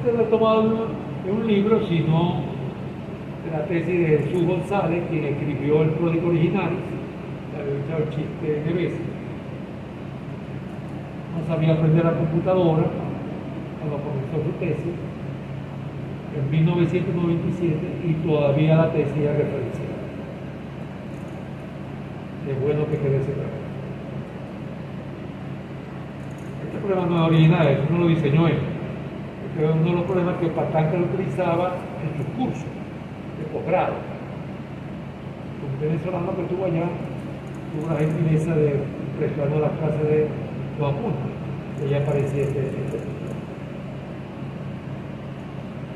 este lo he tomado de un libro, sino de la tesis de Jesús González, quien escribió el Código Originalis, le había echado el chiste de veces. No sabía aprender la computadora cuando comenzó su tesis en 1997 y todavía la tesis es referenciada. Es bueno que quede separado. Este problema no es original, eso no lo diseñó él. Este es uno de los problemas que Patanca lo utilizaba en sus cursos de posgrado. Un venezolano que estuvo allá tuvo la gentileza de prestarnos las clases de los apuntes. Ella aparecía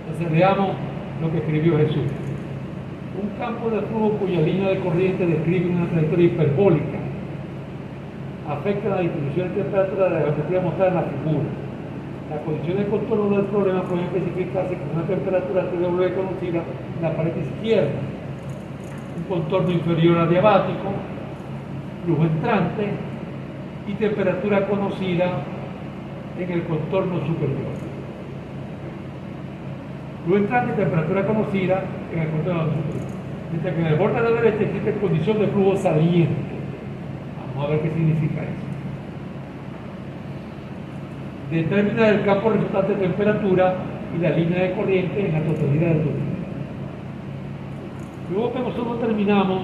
Entonces veamos lo que escribió Jesús. Un campo de flujo cuya línea de corriente describe una trayectoria hiperbólica afecta la distribución de temperatura de la geometría mostrada en la figura. Las condiciones de contorno del problema pueden especificarse con una temperatura TW conocida en la pared izquierda, un contorno inferior adiabático, flujo entrante y temperatura conocida en el contorno superior. Flujo entrante y temperatura conocida en el contorno superior. Mientras que en el borde de la derecha existe condición de flujo saliente. Vamos a ver qué significa eso. Determina el campo resultante de temperatura y la línea de corriente en la totalidad del dominio. Luego que nosotros terminamos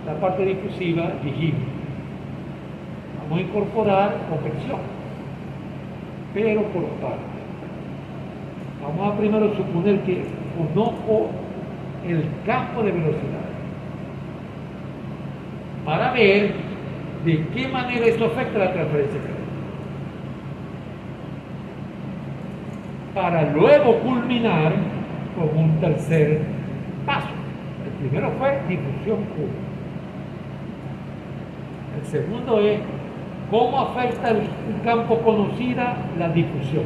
la parte difusiva, dijimos, vamos a incorporar convección, pero por partes. Vamos a primero suponer que conozco el campo de velocidad para ver de qué manera esto afecta la transferencia de para luego culminar con un tercer paso. El primero fue difusión pura. El segundo es cómo afecta el campo conocida la difusión.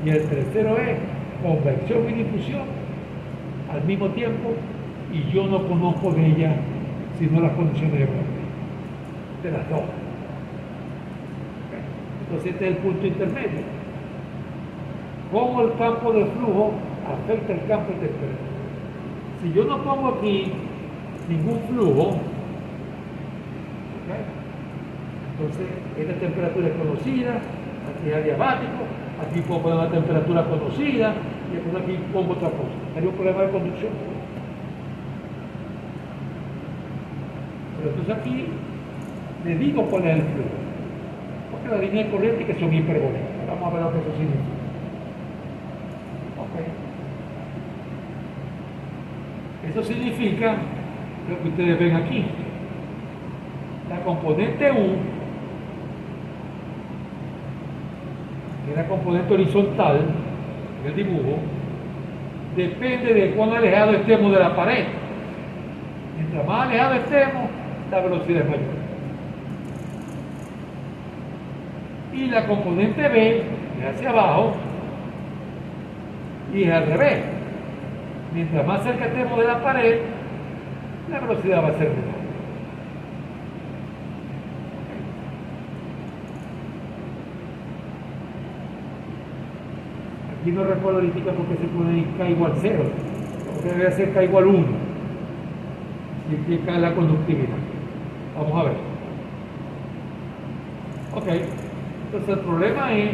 Y el tercero es convección y difusión al mismo tiempo, y yo no conozco de ella sino las condiciones de corriente de las dos. Entonces este es el punto intermedio. ¿Cómo el campo de flujo afecta el campo de temperatura? Si yo no pongo aquí ningún flujo, entonces esta temperatura es conocida, aquí es adiabático, aquí puedo poner una temperatura conocida y después aquí pongo otra cosa. Hay un problema de conducción. Pero entonces aquí le digo cuál es el flujo, porque las líneas de corriente que son hiperbólicas. Vamos a ver lo que eso significa. Eso significa lo que ustedes ven aquí. La componente U, que es la componente horizontal en el dibujo, depende de cuán alejado estemos de la pared. Mientras más alejado estemos, la velocidad es mayor. Y la componente B es hacia abajo y es al revés. Mientras más cerca estemos de la pared, la velocidad va a ser menor. Aquí no recuerdo ahorita por qué se pone K igual 0, porque debe ser K igual 1. Y aquí cae la conductividad. Vamos a ver. Ok, entonces el problema es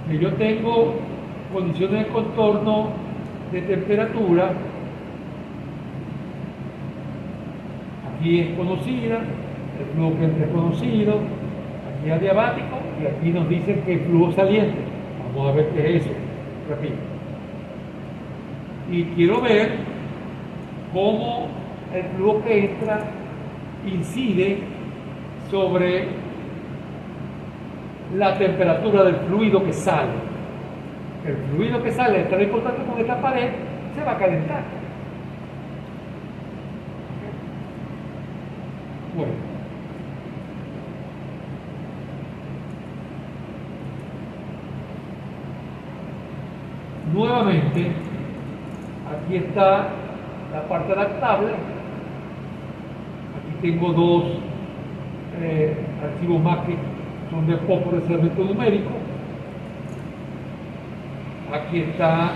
que yo tengo condiciones de contorno de temperatura, aquí es conocida, el flujo que entra es conocido, aquí es adiabático y aquí nos dicen que el flujo saliente. Vamos a ver qué es eso, repito. Y quiero ver cómo el flujo que entra incide sobre la temperatura del fluido que sale. El fluido que sale está en contacto con esta pared, se va a calentar. Bueno. Nuevamente, aquí está la parte adaptable. Aquí tengo dos archivos más que son de poco procesamiento numérico. Aquí están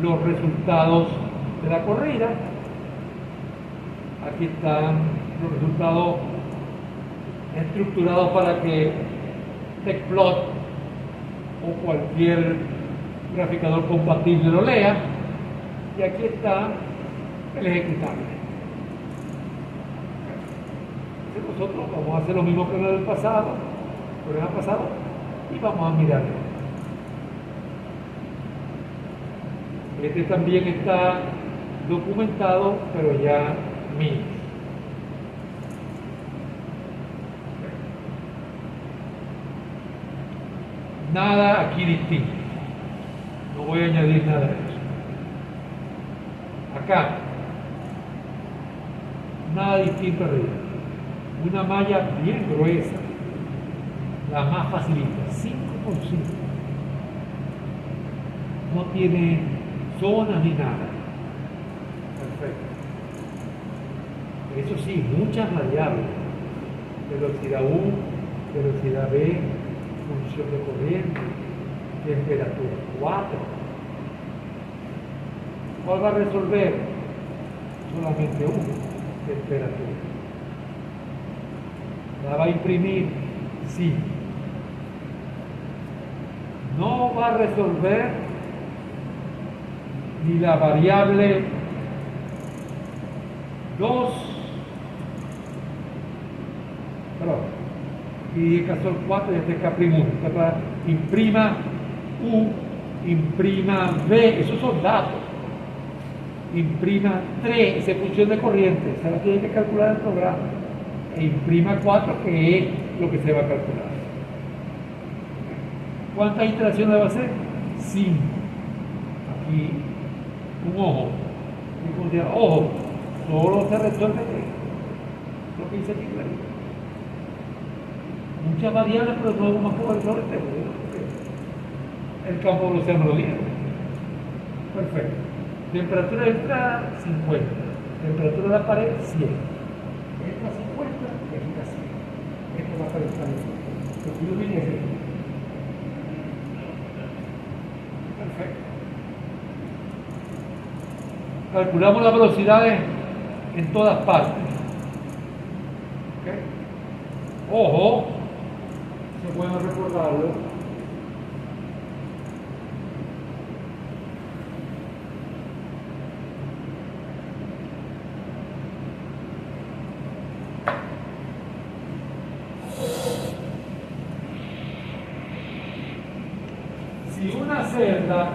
los resultados de la corrida. Aquí están los resultados estructurados para que Tecplot o cualquier graficador compatible lo lea. Y aquí está el ejecutable. Nosotros vamos a hacer lo mismo que en el pasado, y vamos a mirarlo. Este también está documentado, pero ya mío. Nada aquí distinto. No voy a añadir nada de eso. Acá, nada distinto arriba. Una malla bien gruesa, la más facilita, 5%. No tiene zonas ni nada. Perfecto. Eso sí, muchas variables. Velocidad U, velocidad B, función de corriente, temperatura 4. ¿Cuál va a resolver? Solamente uno, temperatura. ¿La va a imprimir? Sí. No va a resolver ni la variable 2, y caso 4 ya está K'1, imprima U, imprima B, esos son datos. Imprima 3, esa es función de corriente, se la tiene que calcular el programa. E imprima 4, que es lo que se va a calcular. ¿Cuántas iteraciones va a hacer? 5. Aquí, un ojo. Ojo, solo se resuelve lo que dice aquí. Muchas variables, pero no es más poderoso el campo velocidad me lo dice. Perfecto. Temperatura de entrada 50. Temperatura de la pared 100. Esta 50 y esta 100. Esto va a calentar. Perfecto. Calculamos las velocidades en todas partes. ¿Okay? Ojo, se pueden recordarlo. Si una celda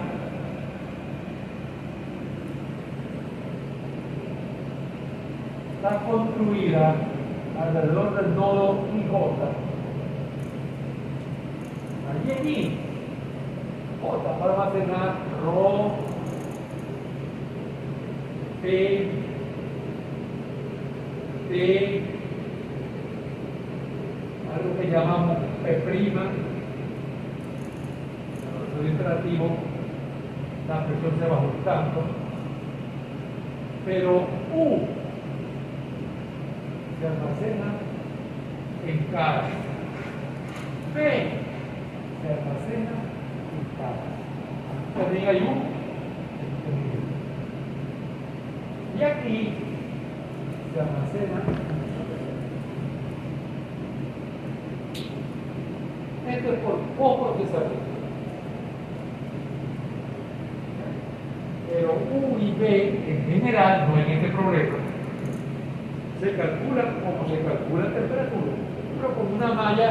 está construida alrededor del nodo IJ, allí en I, J para almacenar ρ, P, T, algo que llamamos P', imperativo, la presión se va ajustando, pero U se almacena en K, P se almacena en K. También hay U, y aquí se almacena. Esto es por coprocesamiento. Pero U y B en general, no en este problema, se calcula como se calcula la temperatura, pero con una malla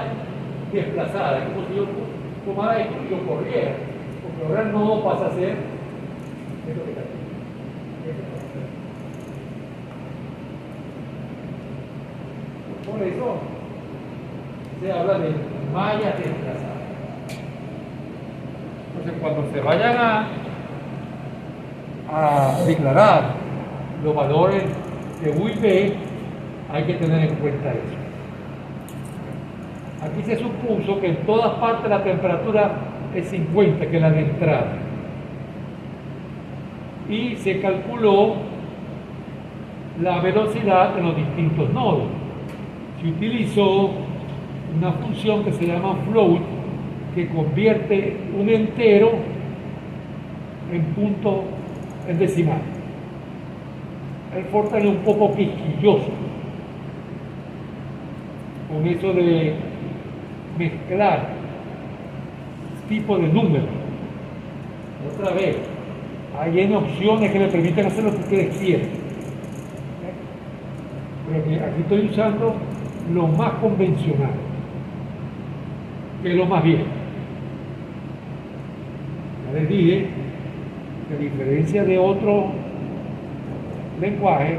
desplazada. Es como si yo tomara esto y lo corriera, porque ahora el nodo pasa a ser esto que está aquí. Por eso se habla de mallas desplazadas. Entonces, cuando se vayan a declarar los valores de U y B, hay que tener en cuenta eso. Aquí se supuso que en todas partes la temperatura es 50, que es la de entrada. Y se calculó la velocidad de los distintos nodos. Se utilizó una función que se llama float, que convierte un entero en punto en decimal. El Fortran es un poco quisquilloso con eso de mezclar tipos de números. Otra vez, hay N opciones que le permiten hacer lo que ustedes quieran. Pero aquí estoy usando lo más convencional, que es lo más viejo. Ya les dije que a diferencia de otro lenguaje,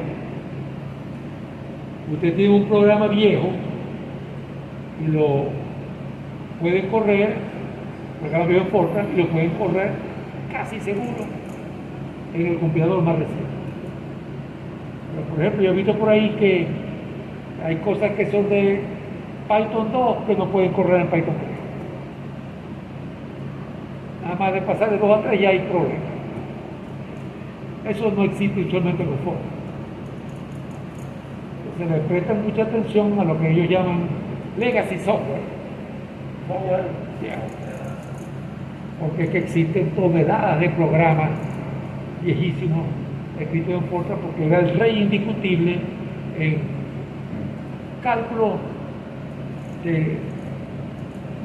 usted tiene un programa viejo y lo pueden correr, programa viejo en Fortran, y lo pueden correr casi seguro en el compilador más reciente. Pero, por ejemplo, yo he visto por ahí que hay cosas que son de Python 2 que no pueden correr en Python 3. Nada más de pasar de 2 a 3 ya hay problemas. Eso no existe usualmente en los foros. Se le presta mucha atención a lo que ellos llaman legacy software. Porque es que existen toneladas de programas viejísimos escritos en Fortran, porque era el rey indiscutible en cálculo de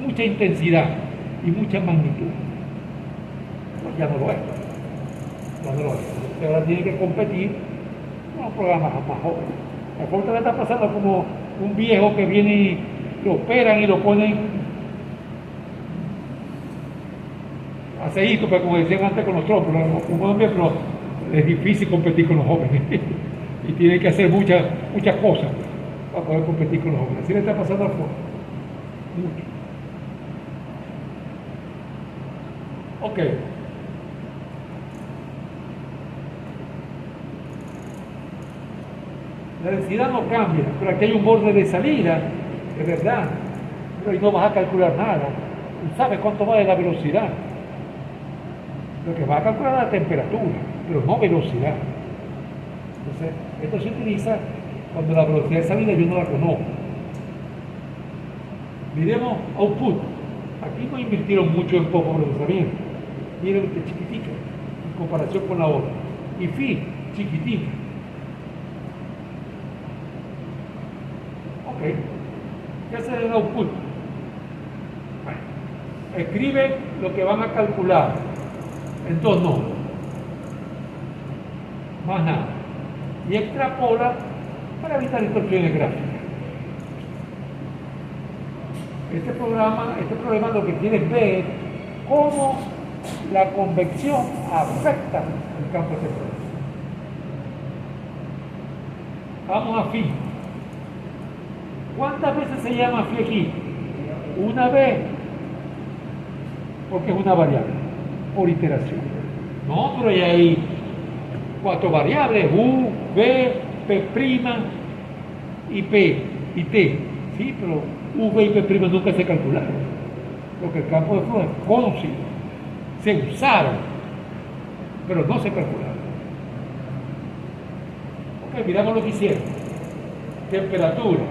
mucha intensidad y mucha magnitud. Pues ya no lo es. Ya no lo es. Usted ahora tiene que competir con los programas más jóvenes. El Fortran está pasando como un viejo que viene y lo operan y lo ponen aceíto, pero como decían antes con los trompos, pero es difícil competir con los jóvenes y tiene que hacer muchas cosas para poder competir con los jóvenes. Así le está pasando al Fortran. Mucho. Ok. La densidad no cambia, pero aquí hay un borde de salida, es verdad, pero ahí no vas a calcular nada. Tú sabes cuánto vale la velocidad. Lo que vas a calcular es la temperatura, pero no velocidad. Entonces, esto se utiliza cuando la velocidad de salida yo no la conozco. Miremos output. Aquí no invirtieron mucho en poco procesamiento. Miren que chiquitica en comparación con la otra. Y fin, chiquitica. Ok. ¿Qué hace el output? Escribe lo que van a calcular en 2 nodos. Más nada. Y extrapola para evitar distorsiones gráficas. Este problema lo que quiere es ver cómo la convección afecta el campo de proceso. Vamos a phi. ¿Cuántas veces se llama phi aquí? Una vez, porque es una variable, por iteración. No, pero ya hay 4 variables, u, v, p' y p y t. Sí, pero u, v y p' nunca se calcularon, porque el campo de flujo es conocido. Se usaron, pero no se calcularon. Ok, miramos lo que hicieron. Temperatura.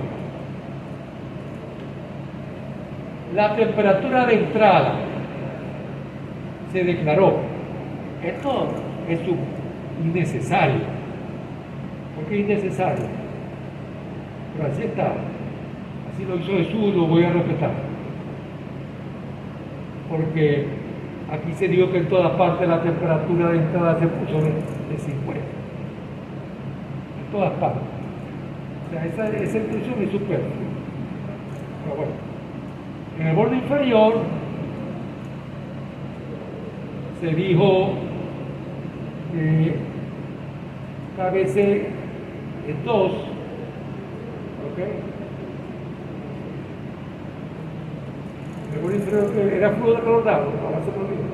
La temperatura de entrada se declaró. Esto es innecesario. ¿Por qué innecesario? Pero así está. Así lo hizo Jesús, lo voy a respetar. Porque aquí se dijo que en todas partes la temperatura de entrada se puso de 50. En todas partes. O sea, esa inclusión es superflua. Pero bueno. En el borde inferior se dijo que KBC es 2, ¿ok? En el borde inferior que era flujo de calor dado, ahora se lo olvidó.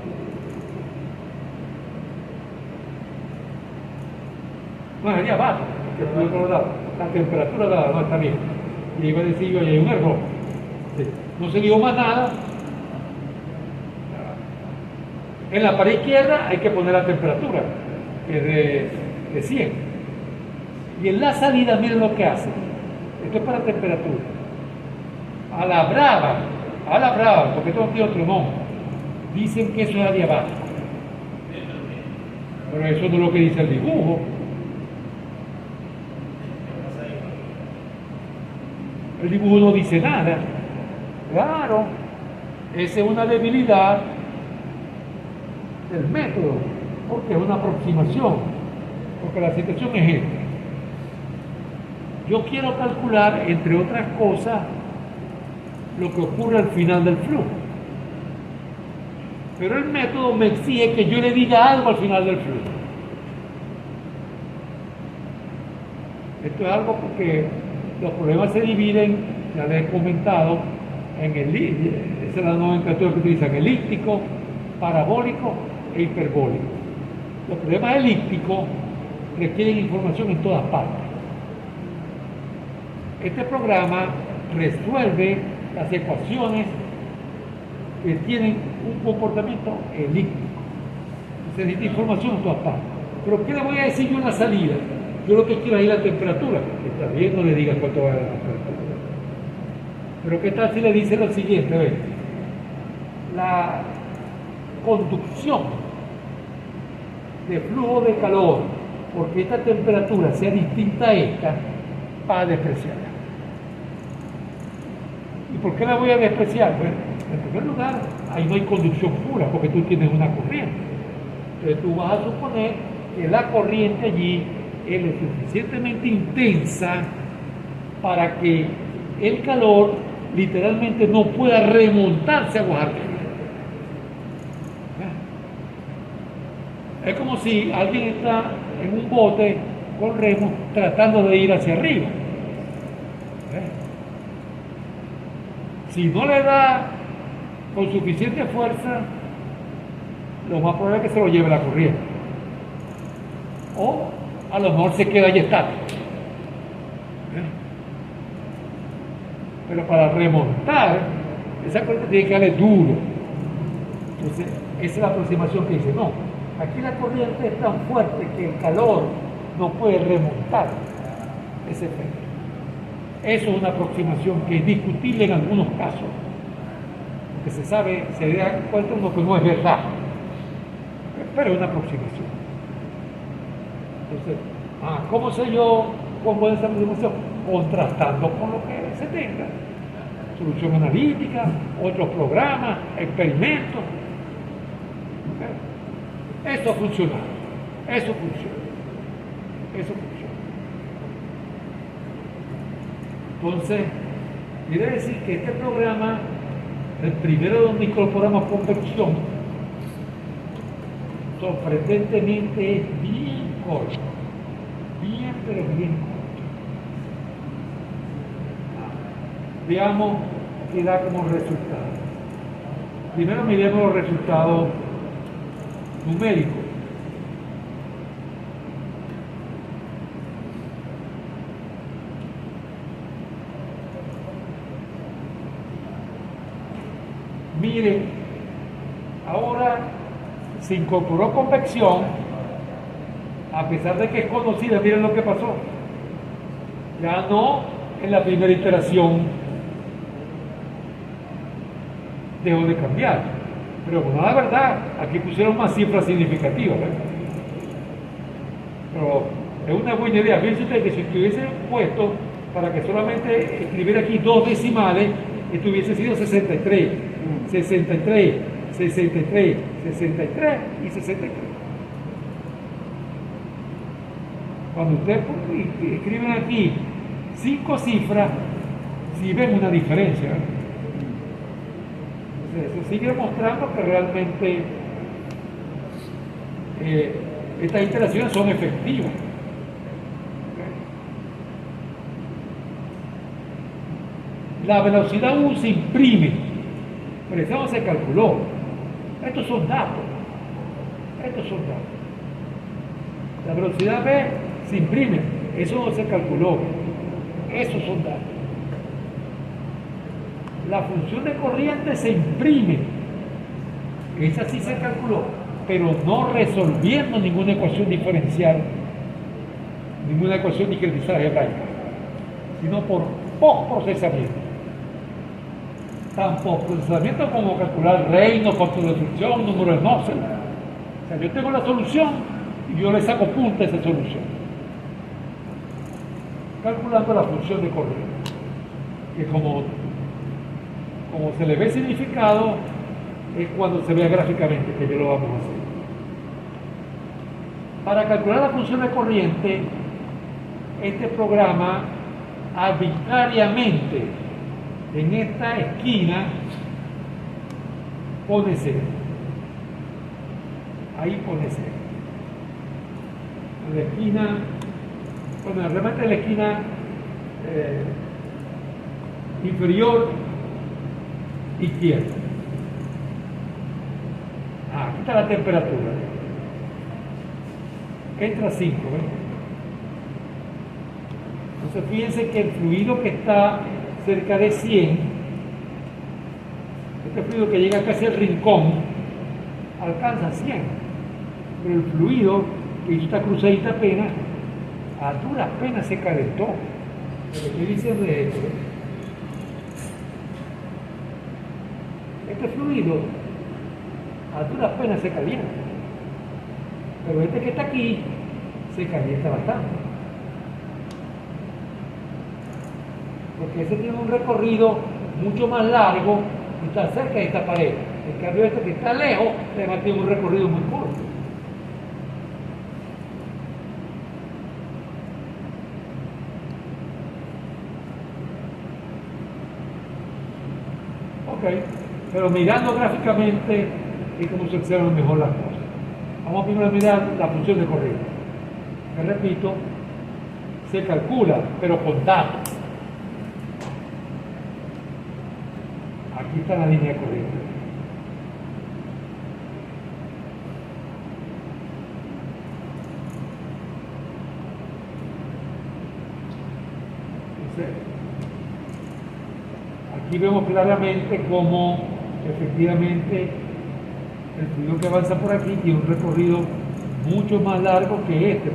No, sería bajo, que flujo de calor dado. La temperatura dada no está bien. Y iba a decir yo, hay un error. Sí. No se dio más nada. En la pared izquierda hay que poner la temperatura, que es de 100. Y en la salida, miren lo que hace. Esto es para temperatura. A la brava, porque esto no tiene otro nombre. Dicen que eso es adiabático. Pero eso no es lo que dice el dibujo. El dibujo no dice nada. Claro, esa es una debilidad del método, porque es una aproximación, porque la situación es esta. Yo quiero calcular, entre otras cosas, lo que ocurre al final del flujo. Pero el método me exige que yo le diga algo al final del flujo. Esto es algo porque los problemas se dividen, ya les he comentado, en esa es la nomenclatura que utilizan: elíptico, parabólico e hiperbólico. Los problemas elípticos requieren información en todas partes. Este programa resuelve las ecuaciones que tienen un comportamiento elíptico. Se necesita información en todas partes. Pero ¿qué le voy a decir yo en la salida? Yo lo que quiero es ir a la temperatura. Está bien, no le diga cuánto va a la temperatura. Pero ¿qué tal si le dice lo siguiente? ¿Ves? La conducción de flujo de calor, porque esta temperatura sea distinta a esta, va a despreciarla. ¿Y por qué la voy a despreciar? Bueno, en primer lugar, ahí no hay conducción pura, porque tú tienes una corriente. Entonces tú vas a suponer que la corriente allí es lo suficientemente intensa para que el calor literalmente no pueda remontarse a Oaxaca. Es como si alguien está en un bote con remos tratando de ir hacia arriba. Si no le da con suficiente fuerza, lo más probable es que se lo lleve la corriente. O a lo mejor se queda ahí estático. Pero para remontar, esa corriente tiene que darle duro. Entonces, esa es la aproximación que dice: no, aquí la corriente es tan fuerte que el calor no puede remontar ese efecto. Eso es una aproximación que es discutible en algunos casos, porque se sabe, se da cuenta uno que no es verdad, pero es una aproximación. Entonces, ¿cómo sé yo cómo es esa aproximación? Contrastando con lo que se tenga. Solución analítica, otros programas, experimentos. ¿Okay? Eso funciona. Eso funciona. Eso funciona. Entonces, quiere decir que este programa, el primero donde incorporamos convección, sorprendentemente es bien corto. Bien, pero bien corto. Veamos qué da como resultado. Primero miremos los resultados numéricos. Miren, ahora se incorporó convección, a pesar de que es conocida. Miren lo que pasó. Ya no en la primera iteración dejó de cambiar, pero bueno, la verdad, aquí pusieron más cifras significativas, ¿verdad? Pero es una buena idea. Fíjense ustedes que si estuviesen puesto para que solamente escribiera aquí 2 decimales, esto hubiese sido 63, 63, 63, 63 y 63. Cuando ustedes escriben aquí 5 cifras, sí ven una diferencia, ¿verdad? Eso sigue mostrando que realmente estas iteraciones son efectivas. La velocidad U se imprime, pero eso no se calculó. Estos son datos. Estos son datos. La velocidad B se imprime, eso no se calculó. Esos son datos. La función de corriente se imprime, esa sí se calculó, pero no resolviendo ninguna ecuación diferencial, ninguna ecuación discretizada algebraica, sino por postprocesamiento. Tan postprocesamiento como calcular reinos, costo de destrucción, número de Nobel. O sea, yo tengo la solución y yo le saco punta a esa solución, calculando la función de corriente, que como se le ve significado, es cuando se vea gráficamente, que yo lo vamos a hacer. Para calcular la función de corriente, este programa arbitrariamente en esta esquina pone 0. Ahí pone 0. En la esquina, bueno, realmente en la esquina inferior izquierda. Aquí está la temperatura. Entra 5. Entonces fíjense que el fluido que está cerca de 100, este fluido que llega casi al rincón, alcanza 100. Pero el fluido que hizo esta cruzadita apenas, a duras penas se calentó. Lo que estoy diciendo es esto. Este fluido a duras penas se calienta, pero este que está aquí se calienta bastante, porque ese tiene un recorrido mucho más largo y está cerca de esta pared. En cambio este que está lejos además tiene un recorrido muy corto. Ok, pero mirando gráficamente es como se observan mejor las cosas. Vamos primero a mirar la función de corriente. Me repito, se calcula, pero con datos. Aquí está la línea de corriente. Entonces, aquí vemos claramente cómo efectivamente el fluido que avanza por aquí tiene un recorrido mucho más largo que este.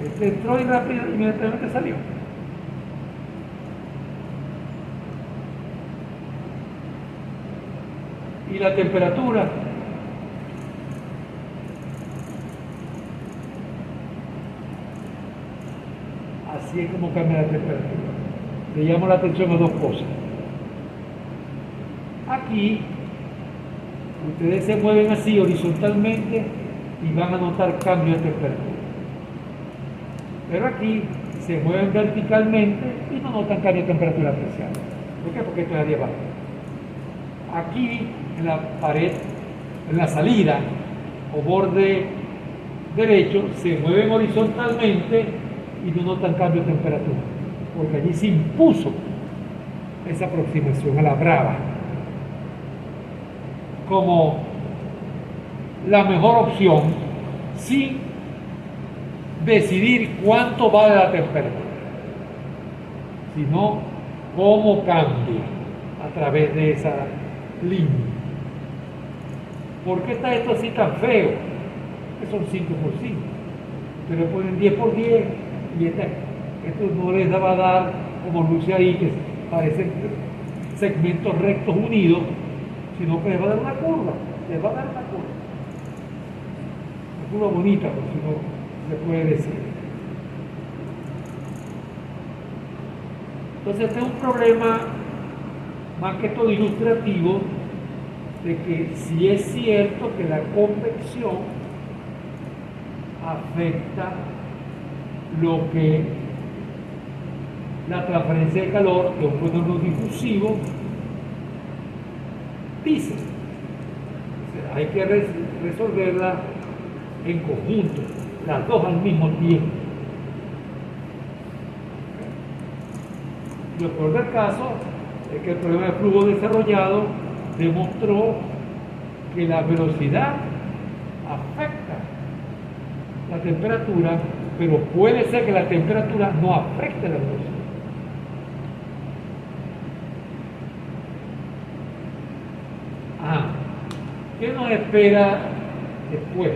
Este entró y rápido inmediatamente salió. Y la temperatura, así es como cambia la temperatura. Le llamo la atención a dos cosas. Aquí ustedes se mueven así horizontalmente y van a notar cambio de temperatura. Pero aquí se mueven verticalmente y no notan cambio de temperatura apreciable. ¿Por qué? Porque esto es área baja. Aquí en la pared, en la salida o borde derecho, se mueven horizontalmente y no notan cambio de temperatura, porque allí se impuso esa aproximación a la brava como la mejor opción sin decidir cuánto vale la temperatura, sino cómo cambia a través de esa línea. ¿Por qué está esto así tan feo? Que son 5 por 5. Pero ponen 10 por 10 y esto no les va a dar, como luce ahí, que parecen segmentos rectos unidos, sino que les va a dar una curva. Les va a dar una curva. Una curva bonita, por si no se puede decir. Entonces este es un problema más que todo ilustrativo de que si es cierto que la convección afecta lo que la transferencia de calor, que es un fenómeno difusivo, dice. O sea, hay que resolverla en conjunto, las dos al mismo tiempo. Lo peor del caso es que el problema de flujo desarrollado demostró que la velocidad afecta la temperatura, pero puede ser que la temperatura no afecte la velocidad. ¿Qué nos espera después?